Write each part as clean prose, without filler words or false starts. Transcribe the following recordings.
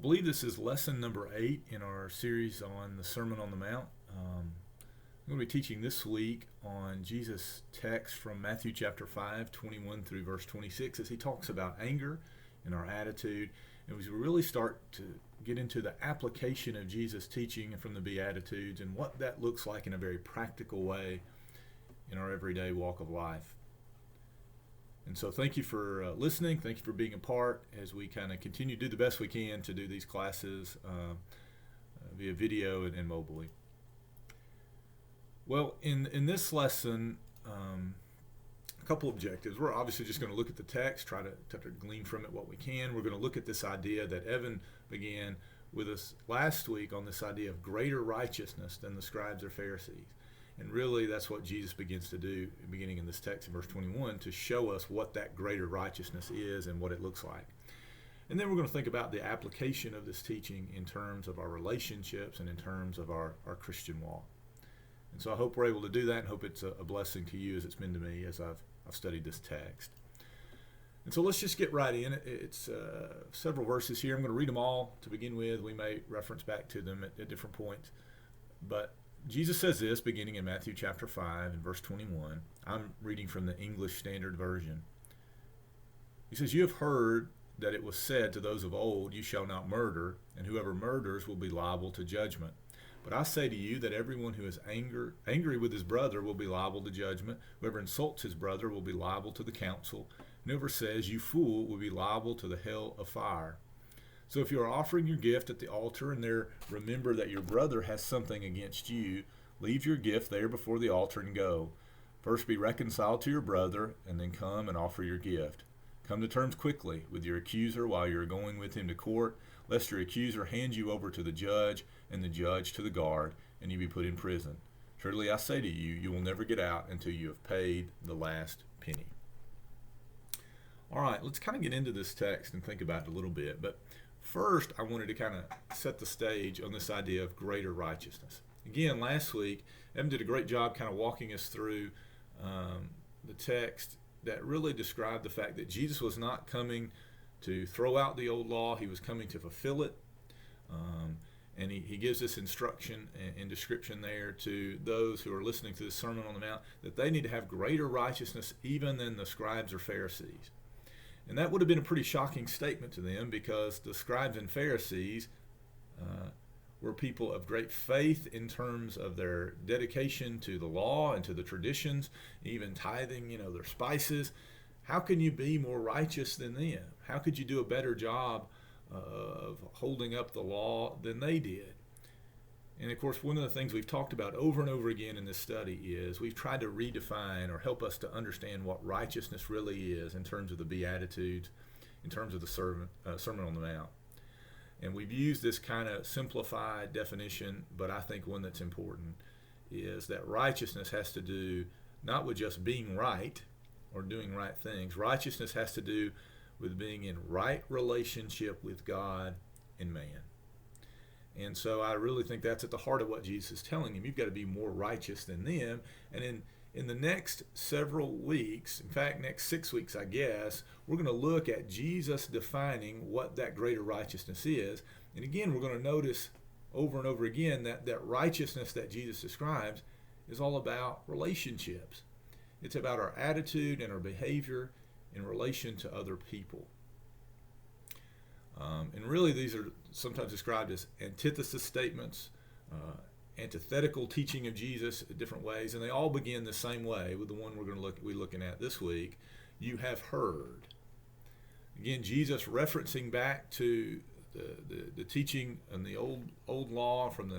believe this is lesson number 8 in our series on the Sermon on the Mount. I'm going to be teaching this week on Jesus' text from Matthew chapter 5, 21 through verse 26, as he talks about anger and our attitude. And we really start to get into the application of Jesus' teaching from the Beatitudes and what that looks like in a very practical way in our everyday walk of life. And so thank you for listening. Thank you for being a part as we kind of continue to do the best we can to do these classes via video and mobily. Well, in this lesson, a couple objectives. We're obviously just going to look at the text, try to glean from it what we can. We're going to look at this idea that Evan began with us last week on this idea of greater righteousness than the scribes or Pharisees. And really, that's what Jesus begins to do, beginning in this text in verse 21, to show us what that greater righteousness is and what it looks like. And then we're going to think about the application of this teaching in terms of our relationships and in terms of our Christian walk. And so I hope we're able to do that, and hope it's a blessing to you as it's been to me as I've studied this text. And so let's just get right in. It's several verses here. I'm going to read them all to begin with. We may reference back to them at different points. But Jesus says this, beginning in Matthew chapter 5 and verse 21. I'm reading from the English Standard Version. He says, "You have heard that it was said to those of old, 'You shall not murder, and whoever murders will be liable to judgment.' But I say to you that everyone who is angry with his brother will be liable to judgment. Whoever insults his brother will be liable to the council. And whoever says, 'You fool,' will be liable to the hell of fire. So if you are offering your gift at the altar and there remember that your brother has something against you, leave your gift there before the altar and go. First be reconciled to your brother, and then come and offer your gift. Come to terms quickly with your accuser while you are going with him to court, lest your accuser hand you over to the judge, and the judge to the guard, and you be put in prison. Truly I say to you, you will never get out until you have paid the last penny." All right, let's kind of get into this text and think about it a little bit. But first, I wanted to kind of set the stage on this idea of greater righteousness. Again, last week, Evan did a great job kind of walking us through the text that really described the fact that Jesus was not coming to throw out the old law. He was coming to fulfill it. And he gives this instruction and description there to those who are listening to the Sermon on the Mount that they need to have greater righteousness even than the scribes or Pharisees. And that would have been a pretty shocking statement to them, because the scribes and Pharisees were people of great faith in terms of their dedication to the law and to the traditions, even tithing, their spices. How can you be more righteous than them? How could you do a better job of holding up the law than they did? And of course, one of the things we've talked about over and over again in this study is we've tried to redefine or help us to understand what righteousness really is in terms of the Beatitudes, in terms of the Sermon on the Mount. And we've used this kind of simplified definition, but I think one that's important is that righteousness has to do not with just being right or doing right things. Righteousness has to do with being in right relationship with God and man. And so I really think that's at the heart of what Jesus is telling him. You've got to be more righteous than them. And in the next several weeks, in fact, next 6 weeks, I guess, we're going to look at Jesus defining what that greater righteousness is. And again, we're going to notice over and over again that righteousness that Jesus describes is all about relationships. It's about our attitude and our behavior in relation to other people. And really, these are sometimes described as antithesis statements, antithetical teaching of Jesus in different ways, and they all begin the same way with the one we're going to be looking at this week. You have heard. Again, Jesus referencing back to the teaching and the old law from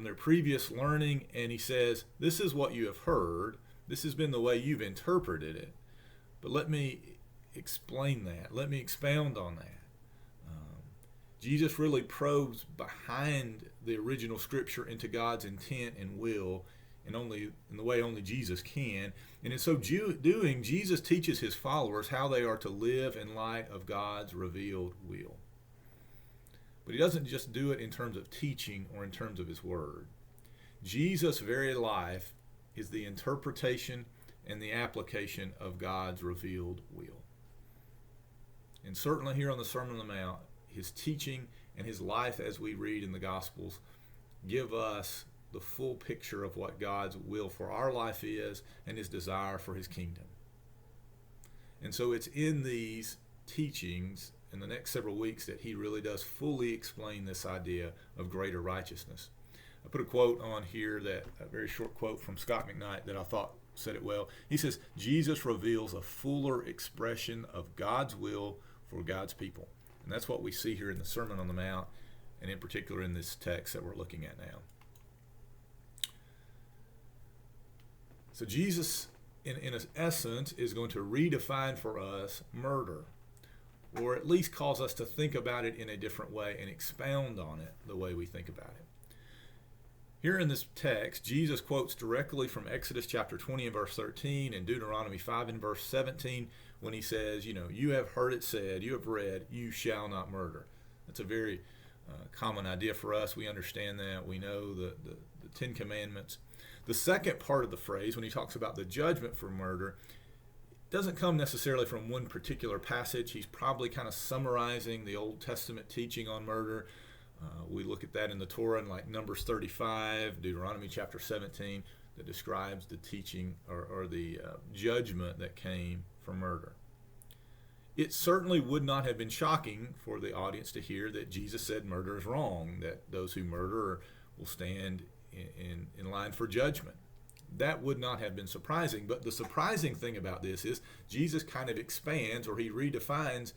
their previous learning, and he says, "This is what you have heard. This has been the way you've interpreted it. But let me explain that. Let me expound on that." Jesus really probes behind the original scripture into God's intent and will in the way only Jesus can. And in so doing, Jesus teaches his followers how they are to live in light of God's revealed will. But he doesn't just do it in terms of teaching or in terms of his word. Jesus' very life is the interpretation and the application of God's revealed will. And certainly here on the Sermon on the Mount, his teaching and his life, as we read in the Gospels, give us the full picture of what God's will for our life is and his desire for his kingdom. And so it's in these teachings in the next several weeks that he really does fully explain this idea of greater righteousness. I put a quote on here, a very short quote from Scott McKnight that I thought said it well. He says, Jesus reveals a fuller expression of God's will for God's people. And that's what we see here in the Sermon on the Mount, and in particular in this text that we're looking at now. So Jesus, in essence, is going to redefine for us murder, or at least cause us to think about it in a different way and expound on it the way we think about it. Here in this text, Jesus quotes directly from Exodus chapter 20 and verse 13 and Deuteronomy 5 and verse 17 when he says, you have heard it said, you have read, you shall not murder. That's a very common idea for us. We understand that. We know the Ten Commandments. The second part of the phrase, when he talks about the judgment for murder, doesn't come necessarily from one particular passage. He's probably kind of summarizing the Old Testament teaching on murder. We look at that in the Torah in like Numbers 35, Deuteronomy chapter 17, that describes the teaching or the judgment that came for murder. It certainly would not have been shocking for the audience to hear that Jesus said murder is wrong, that those who murder will stand in line for judgment. That would not have been surprising. But the surprising thing about this is Jesus kind of expands, or he redefines,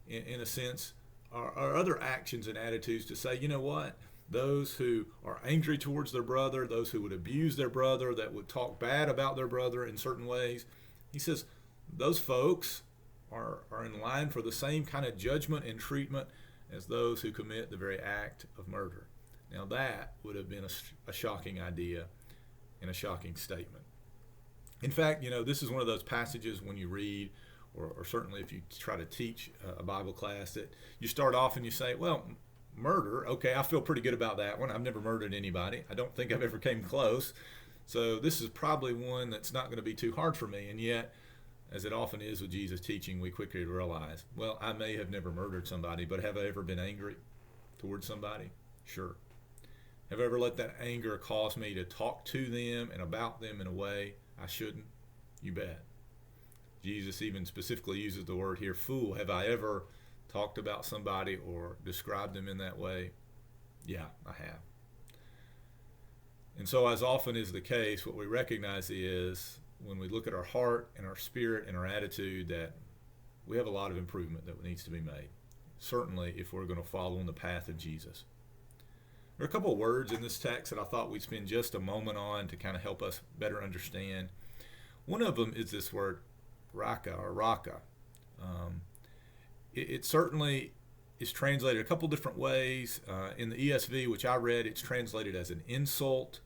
in a sense, our other actions and attitudes to say, you know what? Those who are angry towards their brother, those who would abuse their brother, that would talk bad about their brother in certain ways, he says those folks are in line for the same kind of judgment and treatment as those who commit the very act of murder. Now that would have been a shocking idea and a shocking statement. In fact, this is one of those passages when you read, or certainly if you try to teach a Bible class, that you start off and you say, well, murder, okay, I feel pretty good about that one. I've never murdered anybody. I don't think I've ever came close. So this is probably one that's not going to be too hard for me. And yet, as it often is with Jesus' teaching, we quickly realize, well, I may have never murdered somebody, but have I ever been angry towards somebody? Sure. Have I ever let that anger cause me to talk to them and about them in a way I shouldn't? You bet. Jesus even specifically uses the word here, fool. Have I ever talked about somebody or described them in that way? Yeah, I have. And so, as often is the case, what we recognize is when we look at our heart and our spirit and our attitude, that we have a lot of improvement that needs to be made. Certainly if we're going to follow in the path of Jesus. There are a couple of words in this text that I thought we'd spend just a moment on to kind of help us better understand. One of them is this word raka or raka. It certainly is translated a couple different ways. In the ESV, which I read, it's translated as an insult.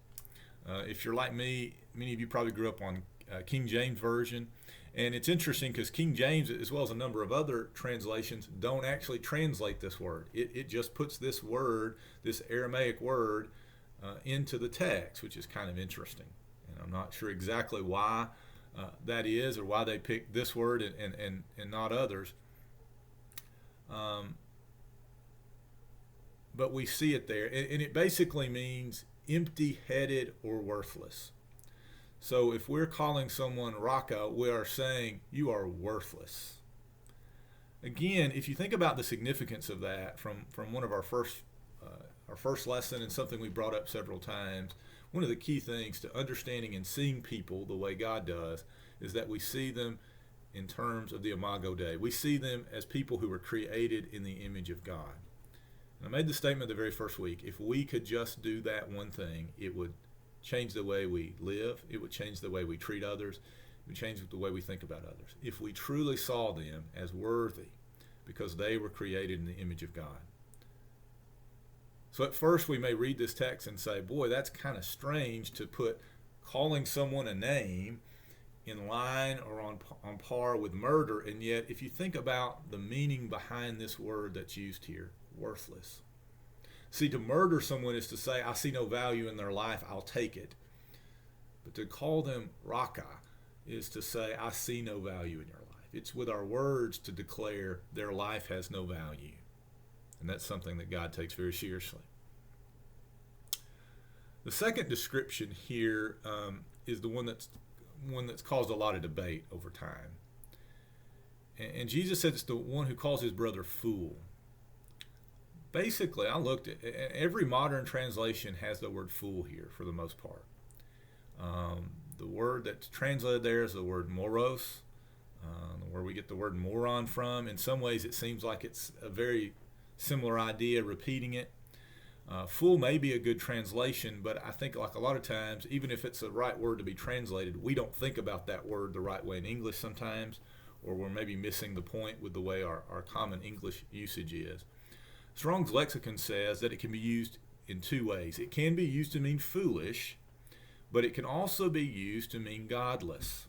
If you're like me, many of you probably grew up on King James Version. And it's interesting because King James, as well as a number of other translations, don't actually translate this word. It just puts this word, this Aramaic word, into the text, which is kind of interesting. And I'm not sure exactly why that is, or why they picked this word and not others. But we see it there. And it basically means empty-headed or worthless. So if we're calling someone raka, we are saying you are worthless. Again, if you think about the significance of that from one of our first lesson, and something we brought up several times, one of the key things to understanding and seeing people the way God does is that we see them in terms of the Imago Dei. We see them as people who were created in the image of God. And I made the statement the very first week, if we could just do that one thing, it would change the way we live, it would change the way we treat others, it would change the way we think about others. If we truly saw them as worthy because they were created in the image of God. So at first we may read this text and say, boy, that's kind of strange to put calling someone a name in line or on par with murder, and yet if you think about the meaning behind this word that's used here, worthless. See, to murder someone is to say, I see no value in their life, I'll take it. But to call them raka is to say, I see no value in your life. It's with our words to declare their life has no value. And that's something that God takes very seriously. The second description here is the one that's caused a lot of debate over time. And Jesus said it's the one who calls his brother fool. Basically, I looked at every modern translation has the word fool here for the most part. The word that's translated there is the word moros, where we get the word moron from. In some ways, it seems like it's a very similar idea, repeating it. Fool may be a good translation, but I think like a lot of times, even if it's the right word to be translated, we don't think about that word the right way in English sometimes, or we're maybe missing the point with the way our common English usage is. Strong's Lexicon says that it can be used in two ways. It can be used to mean foolish, but it can also be used to mean godless.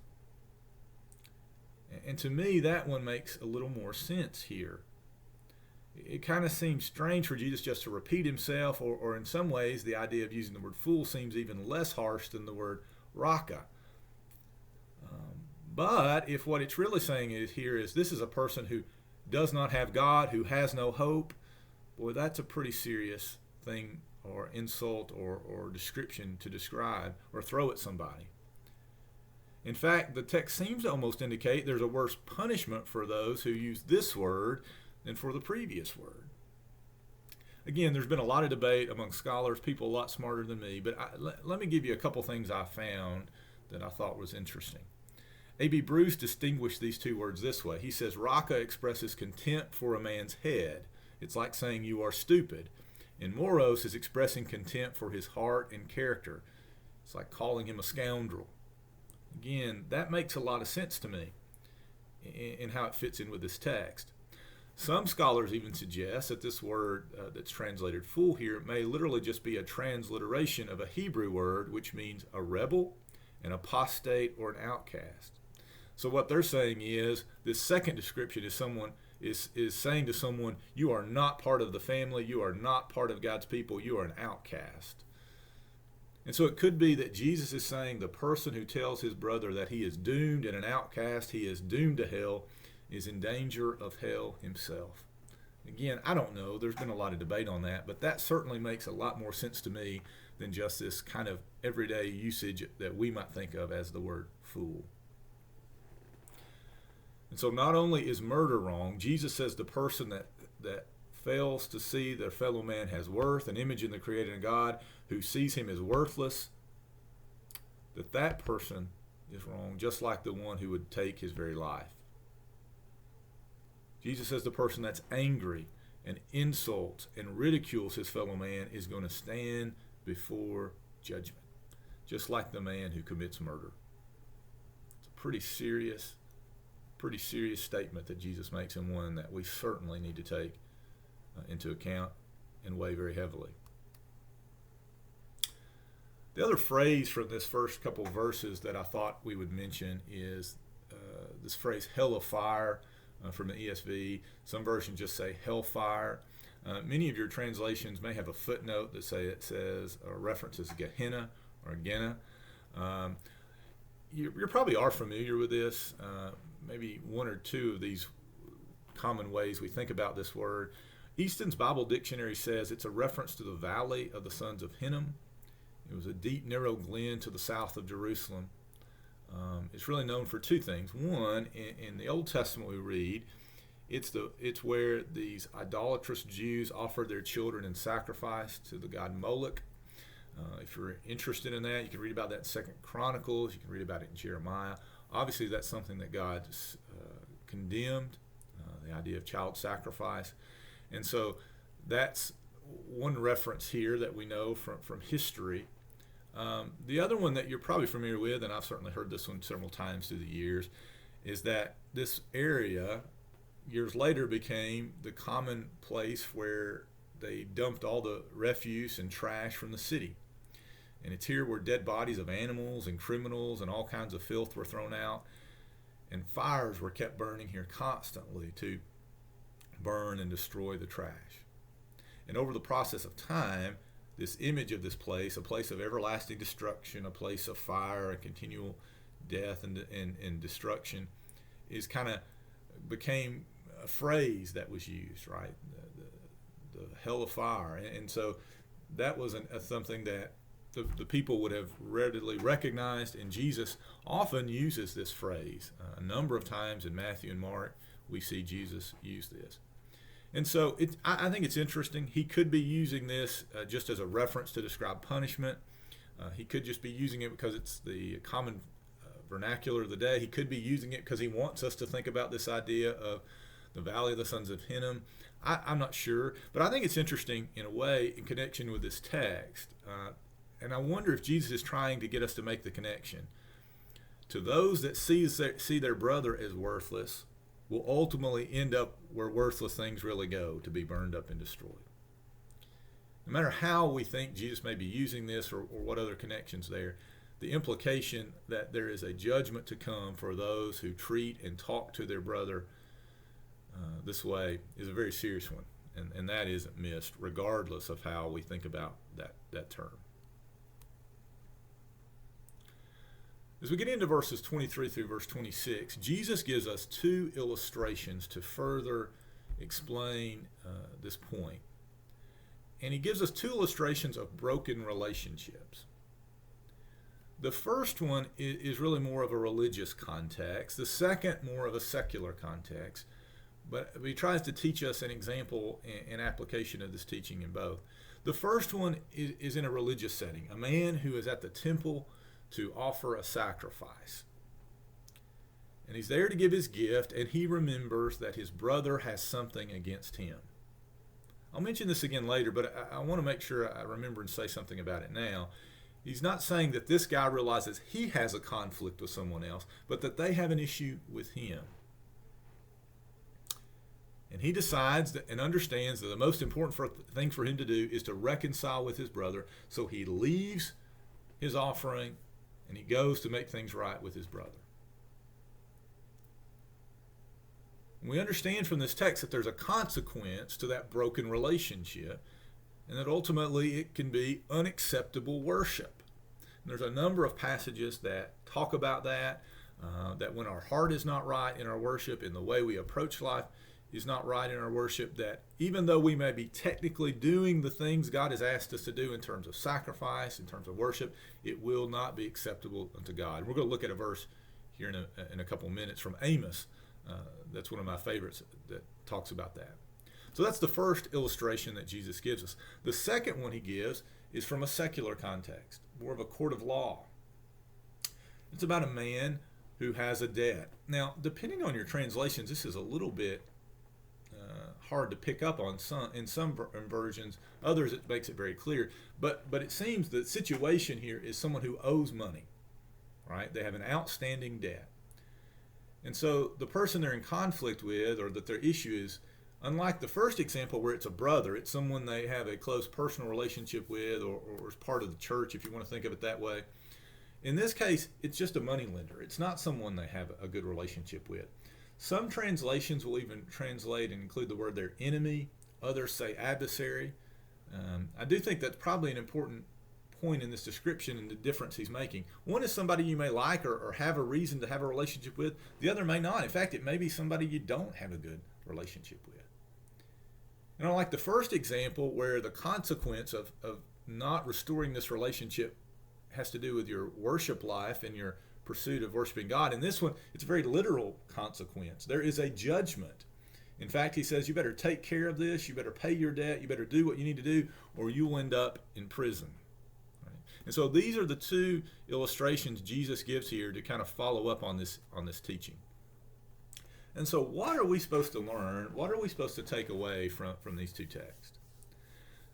And to me, that one makes a little more sense here. It kind of seems strange for Jesus just to repeat himself, or in some ways, the idea of using the word fool seems even less harsh than the word raka. But if what it's really saying is this is a person who does not have God, who has no hope, boy, that's a pretty serious thing or insult or description to describe or throw at somebody. In fact, the text seems to almost indicate there's a worse punishment for those who use this word than for the previous word. Again, there's been a lot of debate among scholars, people a lot smarter than me, but let me give you a couple things I found that I thought was interesting. A.B. Bruce distinguished these two words this way. He says, raka expresses contempt for a man's head. It's like saying you are stupid. And moros is expressing contempt for his heart and character. It's like calling him a scoundrel. Again, that makes a lot of sense to me in how it fits in with this text. Some scholars even suggest that this word that's translated fool here may literally just be a transliteration of a Hebrew word which means a rebel, an apostate, or an outcast. So what they're saying is this second description is someone is saying to someone, you are not part of the family, you are not part of God's people, you are an outcast. And so it could be that Jesus is saying the person who tells his brother that he is doomed and an outcast, he is doomed to hell, is in danger of hell himself. Again, I don't know. There's been a lot of debate on that, but that certainly makes a lot more sense to me than just this kind of everyday usage that we might think of as the word fool. And so not only is murder wrong, Jesus says the person that fails to see their fellow man has worth, an image in the created God, who sees him as worthless, that person is wrong, just like the one who would take his very life. Jesus says the person that's angry and insults and ridicules his fellow man is going to stand before judgment, just like the man who commits murder. It's a pretty serious statement that Jesus makes, and one that we certainly need to take into account and weigh very heavily. The other phrase from this first couple of verses that I thought we would mention is this phrase hell of fire from the ESV. Some versions just say hellfire. Many of your translations may have a footnote that says or references Gehenna or Gehenna. You probably are familiar with this. Maybe one or two of these common ways we think about this word. Easton's Bible Dictionary says it's a reference to the valley of the sons of Hinnom. It was a deep, narrow glen to the south of Jerusalem. It's really known for two things. One, in the Old Testament we read, it's where these idolatrous Jews offered their children in sacrifice to the god Moloch. If you're interested in that, you can read about that in 2 Chronicles. You can read about it in Jeremiah. Obviously, that's something that God condemned, the idea of child sacrifice. And so that's one reference here that we know from history. The other one that you're probably familiar with, and I've certainly heard this one several times through the years, is that this area years later became the common place where they dumped all the refuse and trash from the city. And it's here where dead bodies of animals and criminals and all kinds of filth were thrown out. And fires were kept burning here constantly to burn and destroy the trash. And over the process of time, this image of this place, a place of everlasting destruction, a place of fire and continual death and destruction, is kind of became a phrase that was used, right? hell of fire. And so that was something that the people would have readily recognized, and Jesus often uses this phrase. A number of times in Matthew and Mark, we see Jesus use this. And so I think it's interesting. He could be using this just as a reference to describe punishment. He could just be using it because it's the common vernacular of the day. He could be using it because he wants us to think about this idea of the Valley of the Sons of Hinnom. I'm not sure, but I think it's interesting in a way in connection with this text. And I wonder if Jesus is trying to get us to make the connection. To those that see their brother as worthless will ultimately end up where worthless things really go, to be burned up and destroyed. No matter how we think Jesus may be using this or what other connections there, the implication that there is a judgment to come for those who treat and talk to their brother this way is a very serious one. And that isn't missed, regardless of how we think about that term. As we get into verses 23 through verse 26, Jesus gives us two illustrations to further explain this point. And he gives us two illustrations of broken relationships. The first one is really more of a religious context. The second, more of a secular context. But he tries to teach us an example and application of this teaching in both. The first one is in a religious setting. A man who is at the temple to offer a sacrifice. And he's there to give his gift, and he remembers that his brother has something against him. I'll mention this again later, but I want to make sure I remember and say something about it now. He's not saying that this guy realizes he has a conflict with someone else, but that they have an issue with him. And he decides and understands that the most important thing for him to do is to reconcile with his brother. So he leaves his offering and he goes to make things right with his brother. We understand from this text that there's a consequence to that broken relationship, and that ultimately it can be unacceptable worship. And there's a number of passages that talk about that when our heart is not right in our worship, in the way we approach life is not right in our worship, that even though we may be technically doing the things God has asked us to do in terms of sacrifice, in terms of worship, it will not be acceptable unto God. We're going to look at a verse here in a couple minutes from Amos. That's one of my favorites that talks about that. So that's the first illustration that Jesus gives us. The second one he gives is from a secular context, more of a court of law. It's about a man who has a debt. Now, depending on your translations, this is a little bit hard to pick up on in some versions. Others, it makes it very clear. But it seems the situation here is someone who owes money, right? They have an outstanding debt. And so the person they're in conflict with, or that their issue is, unlike the first example where it's a brother, it's someone they have a close personal relationship with, or is part of the church, if you want to think of it that way. In this case, it's just a moneylender. It's not someone they have a good relationship with. Some translations will even translate and include the word their enemy. Others say adversary. I do think that's probably an important point in this description and the difference he's making. One is somebody you may like or have a reason to have a relationship with. The other may not. In fact, it may be somebody you don't have a good relationship with. And unlike the first example where the consequence of not restoring this relationship has to do with your worship life and your pursuit of worshiping God, in this one, it's a very literal consequence. There is a judgment. In fact, he says, you better take care of this, you better pay your debt, you better do what you need to do, or you'll end up in prison. Right? And so these are the two illustrations Jesus gives here to kind of follow up on this teaching. And so what are we supposed to learn? What are we supposed to take away from these two texts?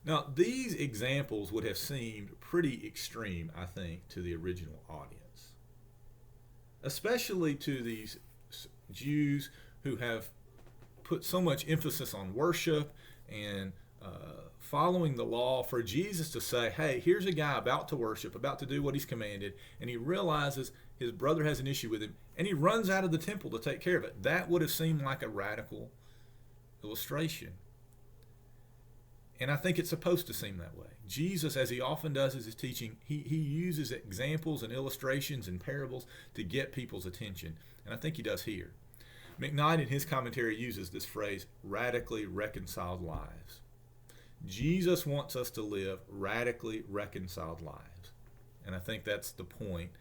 Now, these examples would have seemed pretty extreme, I think, to the original audience, especially to these Jews who have put so much emphasis on worship and following the law. For Jesus to say, hey, here's a guy about to worship, about to do what he's commanded, and he realizes his brother has an issue with him, and he runs out of the temple to take care of it. That would have seemed like a radical illustration. And I think it's supposed to seem that way. Jesus, as he often does in his teaching, he uses examples and illustrations and parables to get people's attention. And I think he does here. McKnight in his commentary uses this phrase, radically reconciled lives. Jesus wants us to live radically reconciled lives. And I think that's the point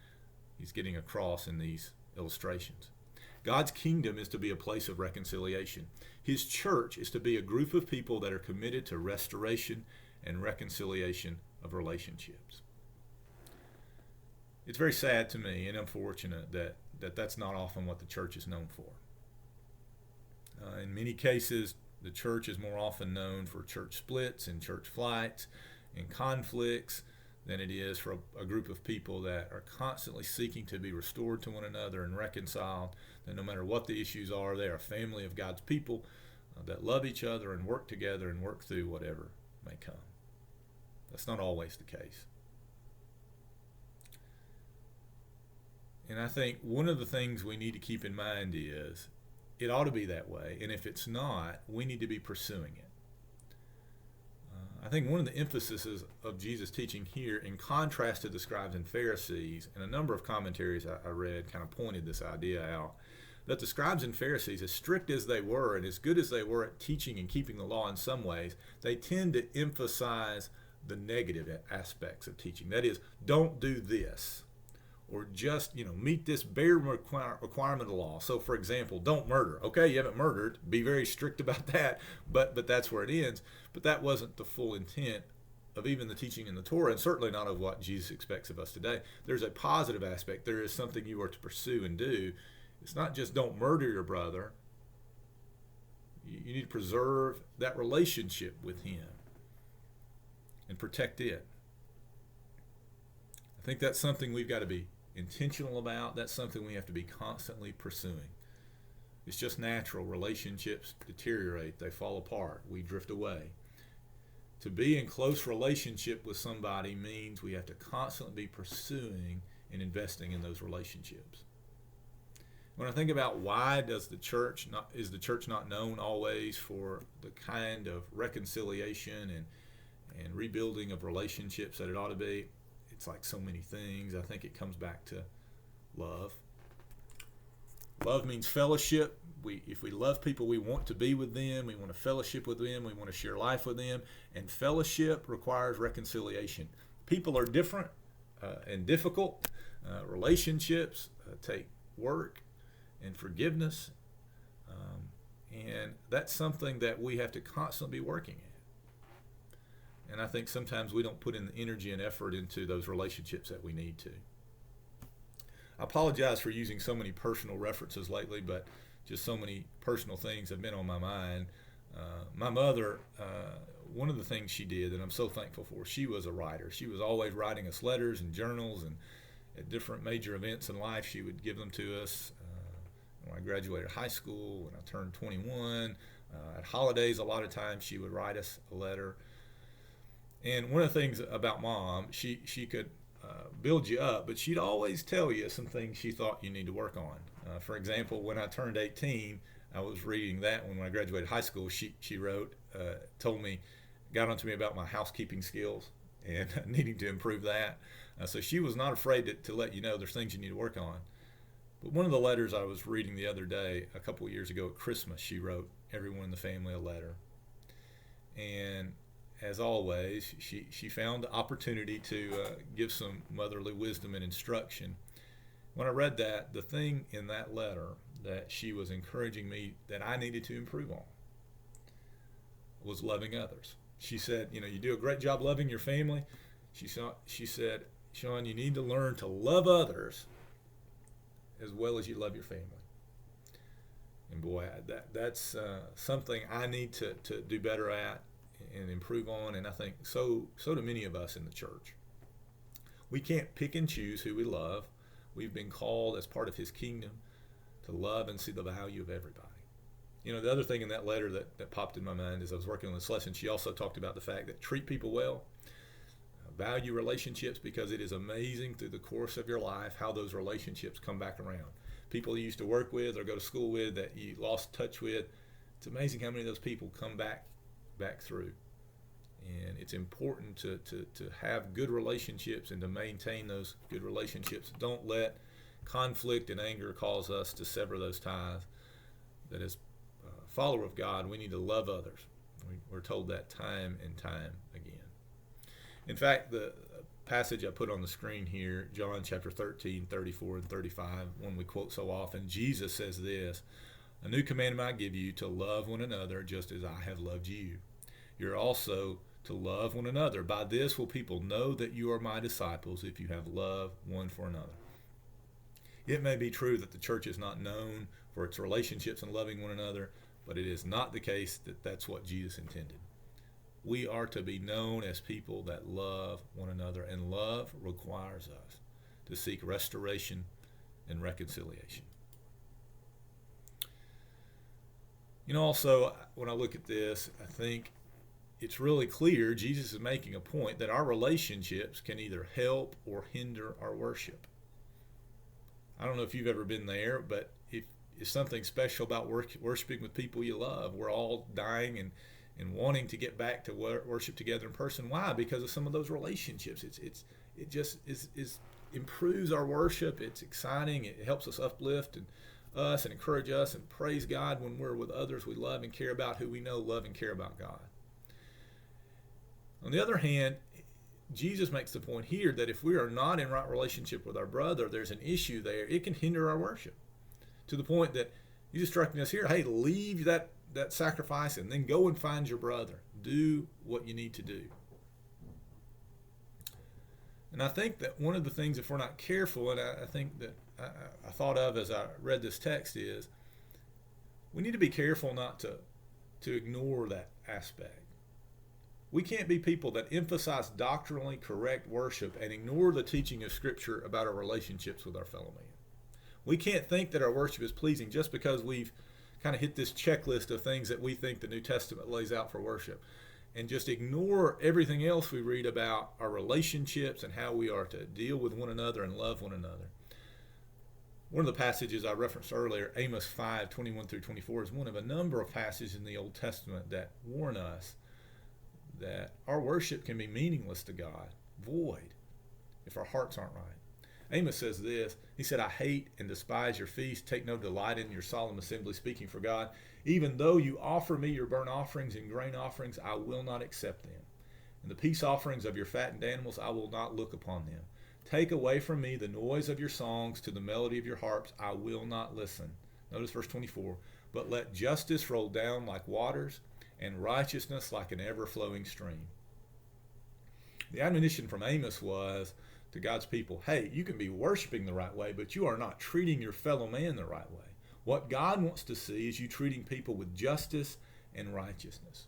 he's getting across in these illustrations. God's kingdom is to be a place of reconciliation. His church is to be a group of people that are committed to restoration and reconciliation of relationships. It's very sad to me and unfortunate that that's not often what the church is known for. In many cases, the church is more often known for church splits and church flights and conflicts than it is for a group of people that are constantly seeking to be restored to one another and reconciled, that no matter what the issues are, they are a family of God's people that love each other and work together and work through whatever may come. That's not always the case. And I think one of the things we need to keep in mind is it ought to be that way, and if it's not, we need to be pursuing it. I think one of the emphases of Jesus' teaching here, in contrast to the scribes and Pharisees, and a number of commentaries I read kind of pointed this idea out, that the scribes and Pharisees, as strict as they were and as good as they were at teaching and keeping the law in some ways, they tend to emphasize the negative aspects of teaching. That is, don't do this, or just, meet this bare requirement of the law. So, for example, don't murder. Okay, you haven't murdered. Be very strict about that, but that's where it ends. But that wasn't the full intent of even the teaching in the Torah, and certainly not of what Jesus expects of us today. There's a positive aspect. There is something you are to pursue and do. It's not just don't murder your brother. You need to preserve that relationship with him and protect it. I think that's something we've got to be intentional about. That's something we have to be constantly pursuing. It's just natural. Relationships deteriorate. They fall apart. We drift away. To be in close relationship with somebody means we have to constantly be pursuing and investing in those relationships. When I think about why is the church not known always for the kind of reconciliation and rebuilding of relationships that it ought to be, it's like so many things. I think it comes back to love. Love means fellowship. If we love people, we want to be with them. We want to fellowship with them. We want to share life with them. And fellowship requires reconciliation. People are different and difficult. Relationships take work and forgiveness. And that's something that we have to constantly be working at. And I think sometimes we don't put in the energy and effort into those relationships that we need to. I apologize for using so many personal references lately, but just so many personal things have been on my mind. My mother, one of the things she did that I'm so thankful for, she was a writer. She was always writing us letters and journals, and at different major events in life, she would give them to us. When I graduated high school, when I turned 21, at holidays, a lot of times she would write us a letter. And one of the things about Mom, she could build you up, but she'd always tell you some things she thought you need to work on. For example, when I turned 18, I was reading that when I graduated high school. She wrote, got onto me about my housekeeping skills and needing to improve that. So she was not afraid to let you know there's things you need to work on. But one of the letters I was reading the other day, a couple of years ago at Christmas, she wrote everyone in the family a letter. And as always, she found the opportunity to give some motherly wisdom and instruction. When I read that, the thing in that letter that she was encouraging me that I needed to improve on was loving others. She said, you do a great job loving your family. She said, Sean, you need to learn to love others as well as you love your family. And boy, that's something I need to do better at and improve on, and I think so do many of us in the church. We can't pick and choose who we love. We've been called as part of his kingdom to love and see the value of everybody. The other thing in that letter that popped in my mind as I was working on this lesson, she also talked about the fact that treat people well, value relationships, because it is amazing through the course of your life how those relationships come back around. People you used to work with or go to school with that you lost touch with, it's amazing how many of those people come back through. And it's important to have good relationships and to maintain those good relationships. Don't let conflict and anger cause us to sever those ties. That as a follower of God, we need to love others. We're told that time and time again. In fact, the passage I put on the screen here, John chapter 13, 34 and 35, one we quote so often, Jesus says this, "A new commandment I give you, to love one another just as I have loved you. You're also to love one another. By this will people know that you are my disciples, if you have love one for another." It may be true that the church is not known for its relationships and loving one another, but it is not the case that that's what Jesus intended. We are to be known as people that love one another, and love requires us to seek restoration and reconciliation. Also, when I look at this, I think it's really clear Jesus is making a point that our relationships can either help or hinder our worship. I don't know if you've ever been there, but if something special about worshiping with people you love. We're all dying and wanting to get back to worship together in person. Why? Because of some of those relationships. It just improves our worship. It's exciting. It helps us uplift us and encourage us and praise God when we're with others we love and care about, who we know love and care about God. On the other hand, Jesus makes the point here that if we are not in right relationship with our brother, there's an issue there. It can hinder our worship, to the point that he's instructing us here, hey, leave that sacrifice and then go and find your brother. Do what you need to do. And I think that one of the things, if we're not careful, and I think that I thought of as I read this text, is we need to be careful not to ignore that aspect. We can't be people that emphasize doctrinally correct worship and ignore the teaching of Scripture about our relationships with our fellow man. We can't think that our worship is pleasing just because we've kind of hit this checklist of things that we think the New Testament lays out for worship, and just ignore everything else we read about our relationships and how we are to deal with one another and love one another. One of the passages I referenced earlier, Amos 5, 21 through 24, is one of a number of passages in the Old Testament that warn us that our worship can be meaningless to God, void, if our hearts aren't right. Amos says this, he said, "I hate and despise your feast, take no delight in your solemn assembly, speaking for God. Even though you offer me your burnt offerings and grain offerings, I will not accept them. And the peace offerings of your fattened animals, I will not look upon them. Take away from me the noise of your songs, to the melody of your harps, I will not listen." Notice verse 24, "But let justice roll down like waters, and righteousness like an ever-flowing stream." The admonition from Amos was to God's people, hey, you can be worshiping the right way, but you are not treating your fellow man the right way. What God wants to see is you treating people with justice and righteousness.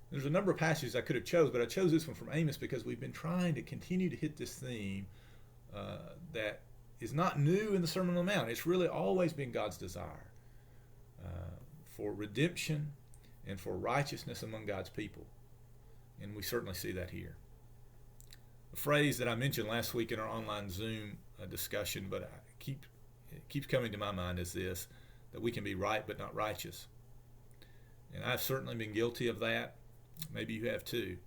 There's a number of passages I could have chose, but I chose this one from Amos because we've been trying to continue to hit this theme that is not new in the Sermon on the Mount. It's really always been God's desire for redemption and for righteousness among God's people. And we certainly see that here. A phrase that I mentioned last week in our online Zoom discussion, but it keeps coming to my mind, is this, that we can be right but not righteous. And I've certainly been guilty of that. Maybe you have too.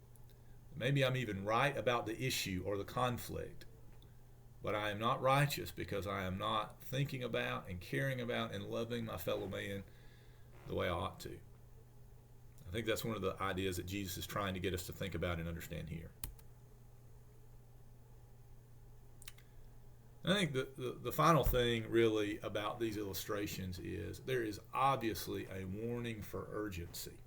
Maybe I'm even right about the issue or the conflict, but I am not righteous because I am not thinking about and caring about and loving my fellow man the way I ought to. I think that's one of the ideas that Jesus is trying to get us to think about and understand here. I think the final thing really about these illustrations is there is obviously a warning for urgency.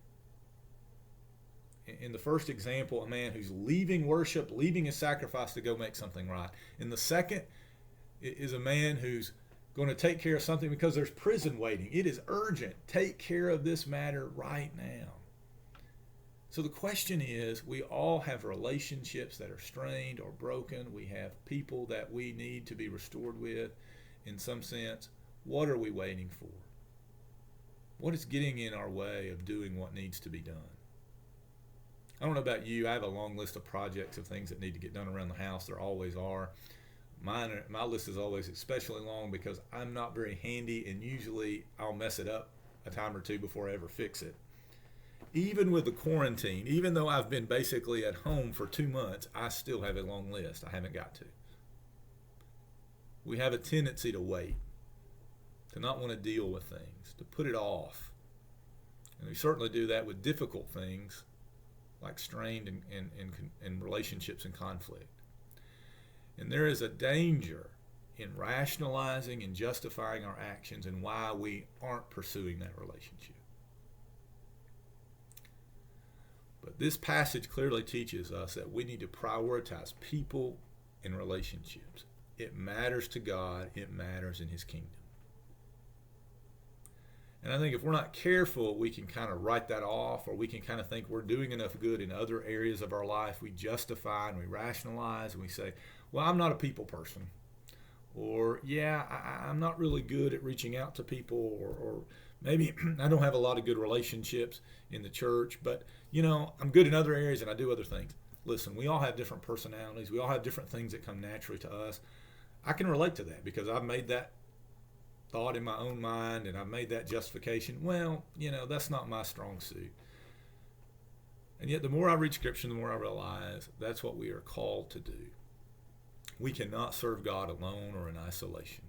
In the first example, a man who's leaving worship, leaving his sacrifice to go make something right. In the second is a man who's going to take care of something because there's prison waiting. It is urgent. Take care of this matter right now. So the question is, we all have relationships that are strained or broken. We have people that we need to be restored with in some sense. What are we waiting for? What is getting in our way of doing what needs to be done? I don't know about you. I have a long list of projects of things that need to get done around the house. There always are. My list is always especially long because I'm not very handy, and usually I'll mess it up a time or two before I ever fix it. Even with the quarantine, even though I've been basically at home for 2 months, I still have a long list I haven't got to. We have a tendency to wait, to not want to deal with things, to put it off. And We certainly do that with difficult things like strained and relationships and conflict. And there is a danger in rationalizing and justifying our actions and why we aren't pursuing that relationship. But this passage clearly teaches us that we need to prioritize people and relationships. It matters to God. It matters in His kingdom. And I think if we're not careful, we can kind of write that off, or we can kind of think we're doing enough good in other areas of our life. We justify and we rationalize and we say, well, I'm not a people person. Or, yeah, I'm not really good at reaching out to people, or maybe I don't have a lot of good relationships in the church, but, I'm good in other areas and I do other things. Listen, we all have different personalities. We all have different things that come naturally to us. I can relate to that because I've made that thought in my own mind and I've made that justification. Well, that's not my strong suit. And yet the more I read Scripture, the more I realize that's what we are called to do. We cannot serve God alone or in isolation.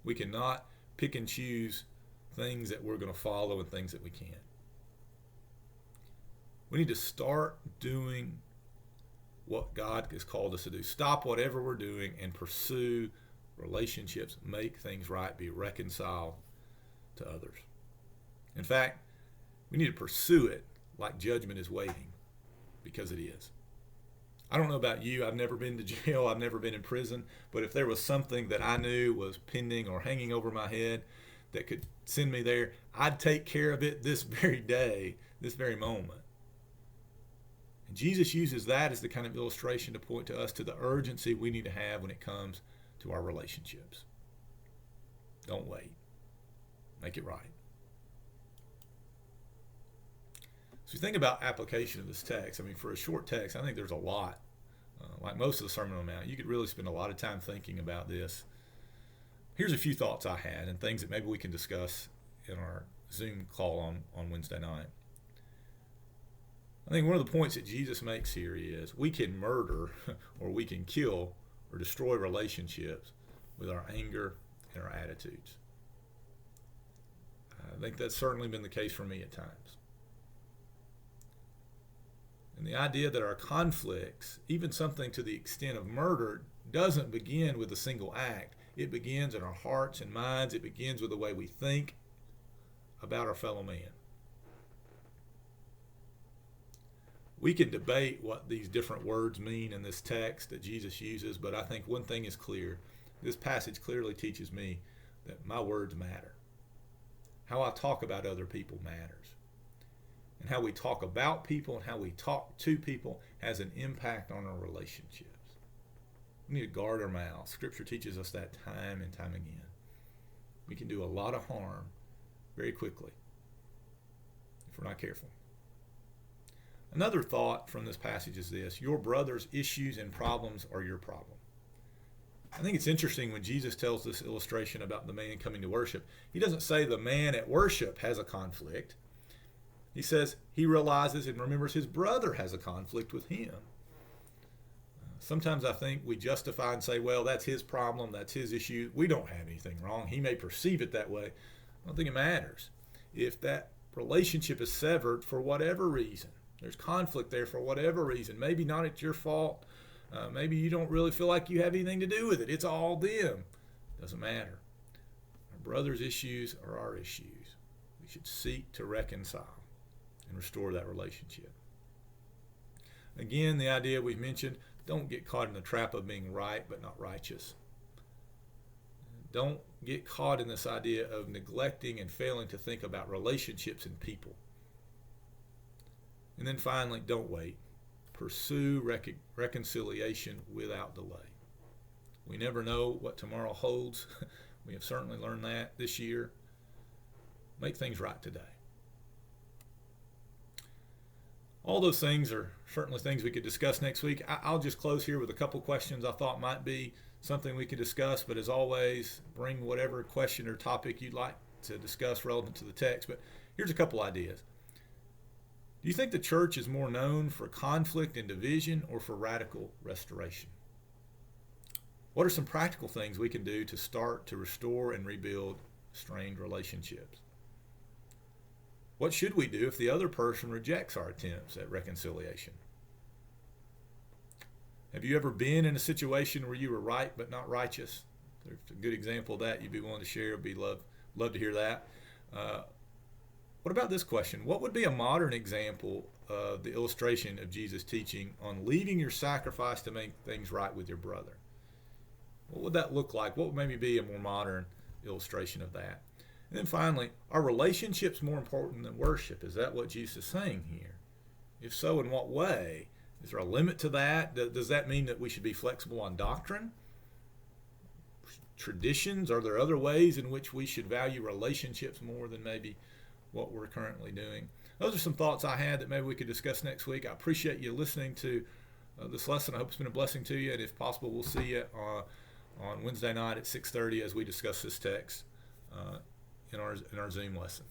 We cannot pick and choose things that we're going to follow and things that we can't. We need to start doing what God has called us to do. Stop whatever we're doing and pursue relationships, make things right, be reconciled to others. In fact, we need to pursue it like judgment is waiting, because it is. I don't know about you. I've never been to jail. I've never been in prison. But if there was something that I knew was pending or hanging over my head that could send me there, I'd take care of it this very day, this very moment. And Jesus uses that as the kind of illustration to point to us to the urgency we need to have when it comes to our relationships. Don't wait. Make it right. So you think about application of this text. For a short text, I think there's a lot. Like most of the Sermon on the Mount, you could really spend a lot of time thinking about this. Here's a few thoughts I had and things that maybe we can discuss in our Zoom call on Wednesday night. I think one of the points that Jesus makes here is we can murder or we can kill or destroy relationships with our anger and our attitudes. I think that's certainly been the case for me at times. And the idea that our conflicts, even something to the extent of murder, doesn't begin with a single act. It begins in our hearts and minds. It begins with the way we think about our fellow man. We can debate what these different words mean in this text that Jesus uses, but I think one thing is clear. This passage clearly teaches me that my words matter. How I talk about other people matters. And how we talk about people and how we talk to people has an impact on our relationships. We need to guard our mouths. Scripture teaches us that time and time again. We can do a lot of harm very quickly if we're not careful. Another thought from this passage is this: your brother's issues and problems are your problem. I think it's interesting when Jesus tells this illustration about the man coming to worship. He doesn't say the man at worship has a conflict. He says he realizes and remembers his brother has a conflict with him. Sometimes I think we justify and say, well, that's his problem, that's his issue. We don't have anything wrong. He may perceive it that way. I don't think it matters. If that relationship is severed for whatever reason, there's conflict there for whatever reason, maybe not it's your fault, maybe you don't really feel like you have anything to do with it. It's all them. Doesn't matter. Our brother's issues are our issues. We should seek to reconcile and restore that relationship. Again, the idea we've mentioned, don't get caught in the trap of being right but not righteous. Don't get caught in this idea of neglecting and failing to think about relationships and people. And then finally, don't wait. Pursue reconciliation without delay. We never know what tomorrow holds. We have certainly learned that this year. Make things right today. All those things are certainly things we could discuss next week. I'll just close here with a couple questions I thought might be something we could discuss, but as always, bring whatever question or topic you'd like to discuss relevant to the text. But here's a couple ideas. Do you think the church is more known for conflict and division or for radical restoration? What are some practical things we can do to start to restore and rebuild strained relationships? What should we do if the other person rejects our attempts at reconciliation? Have you ever been in a situation where you were right but not righteous? There's a good example of that you'd be willing to share. I'd love to hear that. What about this question? What would be a modern example of the illustration of Jesus' teaching on leaving your sacrifice to make things right with your brother? What would that look like? What would maybe be a more modern illustration of that? And then finally, are relationships more important than worship? Is that what Jesus is saying here? If so, in what way? Is there a limit to that? Does that mean that we should be flexible on doctrine? Traditions? Are there other ways in which we should value relationships more than maybe what we're currently doing? Those are some thoughts I had that maybe we could discuss next week. I appreciate you listening to this lesson. I hope it's been a blessing to you, and if possible, we'll see you on Wednesday night at 6:30 as we discuss this text in our Zoom lesson.